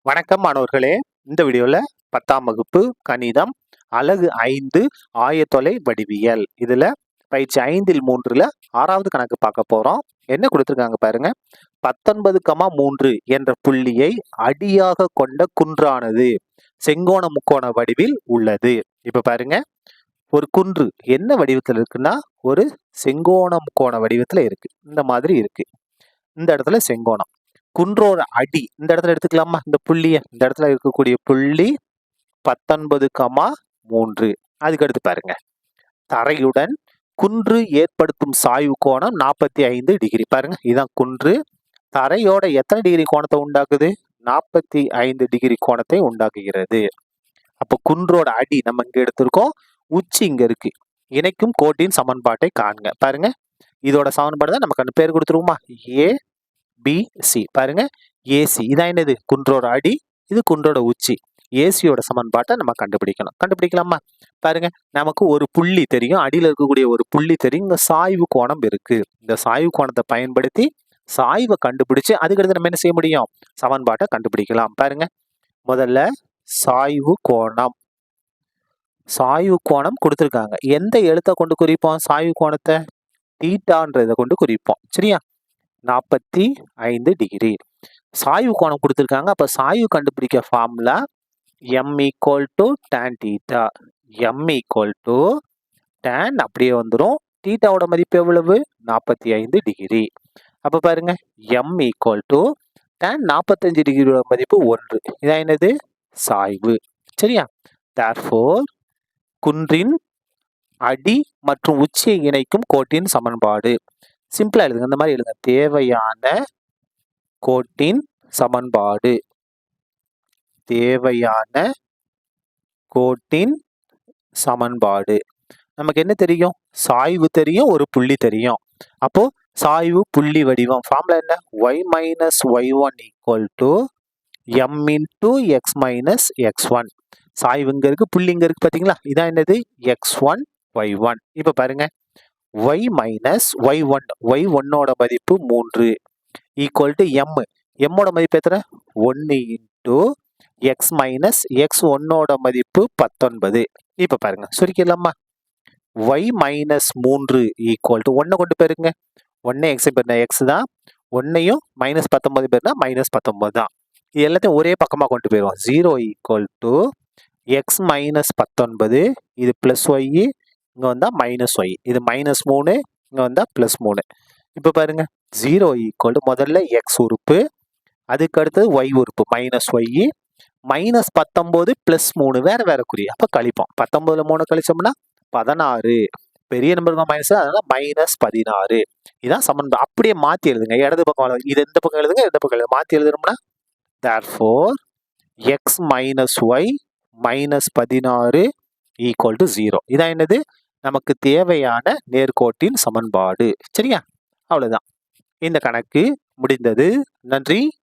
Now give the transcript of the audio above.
வணக்கம் மாணவர்களே. இந்த வீடியோல 10ஆம் வகுப்பு கணிதம் அலகு 5 ஆயத்தொலை வடிவியல் இதுல பயிற்சி 5ல் 3ல 6வது கணக்கு பார்க்க போறோம். என்ன கொடுத்திருக்காங்க பாருங்க. 19,3 என்ற புள்ளியை அடியாக கொண்ட குன்றானது செங்கோண முக்கோண வடிவில் உள்ளது. இப்ப பாருங்க, ஒரு குன்று என்ன வடிவத்தில் இருக்குன்னா ஒரு செங்கோண முக்கோண வடிவத்துல இருக்கு. இந்த மாதிரி இருக்கு. இந்த இடத்துல செங்கோணம். குன்றோட அடி இந்த இடத்துல எடுத்துக்கலாமா? இந்த புள்ளிய இந்த இடத்துல இருக்கக்கூடிய புள்ளி 19,3. அதுக்கு அடுத்து பாருங்க, தரையுடன் குன்று ஏற்படுத்தும் சாய்வு கோணம் 45 டிகிரி. பாருங்க, இதுதான் குன்று. தரையோட எத்தனை டிகிரி கோணத்தை உண்டாக்குது? 45 டிகிரி கோணத்தை உண்டாக்குகிறது. அப்போ குன்றோட அடி நம்ம இங்க எடுத்திருக்கோம், உச்சி இங்க இருக்கு. இணைக்கும் கோட்டின் சமன்பாட்டை காண்க. பாருங்க, இதோட சமன்பாடு தான் நமக்கு பேர் கொடுத்துருவோமா? ABC. பாருங்க, ஏசி இதான் என்னது? குன்றோட அடி, இது குன்றோட உச்சி. ஏசியோட சமன்பாட்டை நம்ம கண்டுபிடிக்கணும். கண்டுபிடிக்கலாமா? பாருங்க, நமக்கு ஒரு புள்ளி தெரியும், அடியில் இருக்கக்கூடிய ஒரு புள்ளி தெரியும். இங்க சாய்வு கோணம் இருக்கு. இந்த சாய்வு கோணத்தை பயன்படுத்தி சாய்வை கண்டுபிடிச்சு அதுக்கடுத்து நம்ம என்ன செய்ய முடியும்? சமன்பாட்டை கண்டுபிடிக்கலாம். பாருங்க, முதல்ல சாய்வு கோணம். சாய்வு கோணம் கொடுத்துருக்காங்க. எந்த எழுத்தை கொண்டு குறிப்போம்? சாய்வு கோணத்தை தீட்டான்றதை கொண்டு குறிப்போம். சரியா? 45 டிகிரி. சாய்வு கோணம் கொடுத்துருக்காங்க. அப்ப சாய்வு கண்டுபிடிக்க formula m = tan θ. m = tan அப்படியே வந்துடும். தீட்டாவோட மதிப்பு எவ்வளவு? 45 டிகிரி. அப்ப பாருங்க, m = tan 45 டிகிரியோட மதிப்பு 1. இதான் என்னது? சாய்வு. சரியா? therefore குன்றின் அடி மற்றும் உச்சியை இணைக்கும் கோட்டின் சமன்பாடு. சிம்பிளா எழுதுங்க. இந்த மாதிரி எழுதுங்க. தேவையான கோட்டின் சமன்பாடு. தேவையான கோட்டின் சமன்பாடு. நமக்கு என்ன தெரியும்? சாய்வு தெரியும், ஒரு புள்ளி தெரியும். அப்போ சாய்வு புள்ளி வடிவம் ஃபார்முலா என்ன? y - y1 = m × x - x1. சாய்வு இங்க இருக்கு, புள்ளி இங்க இருக்கு. பாத்தீங்களா? இதான் என்னது? x1 y1. இப்ப பாருங்க, y - y1, y1ஓட மதிப்பு 3 = m. m ஓட மதிப்பு எத்தனை? 1 × x - x1ஓட மதிப்பு 19. இப்ப பாருங்க, சுருக்கிடலாமா? y - 3 = 1 கொண்டு போயிருங்க. 1 x பெருனா x தான், 1ஐயும் -19 பெருனா -19 தான். இது எல்லாத்தையும் ஒரே பக்கமா கொண்டு போயிடுவோம். 0 = x - 19, இது +y, இங்க வந்தா -y, இது -3, இங்க வந்தா +3. இப்ப பாருங்க, 0 = முதல்ல x உறுப்பு, அதுக்கு அடுத்தது y உறுப்பு -y, -19 +3 வேற வேற குறி. அப்ப கழிப்போம். 19ல 3 கழிச்சோம்னா 16. பெரிய நம்பர் தான் மைனஸ், அதனால -16. இதான் சமன்பாடு. அப்படியே மாத்தி எழுதுங்க. இடது பக்கம் இது எந்த பக்கம் எழுதுங்க, எந்த பக்கம் எழுதுங்க. மாத்தி எழுதணும்னா therefore x - y -16 = 0. இதான் என்னது? நமக்கு தேவையான நேர்கோட்டின் சமன்பாடு. சரியா? அவ்வளவுதான். இந்த கணக்கு முடிந்தது. நன்றி.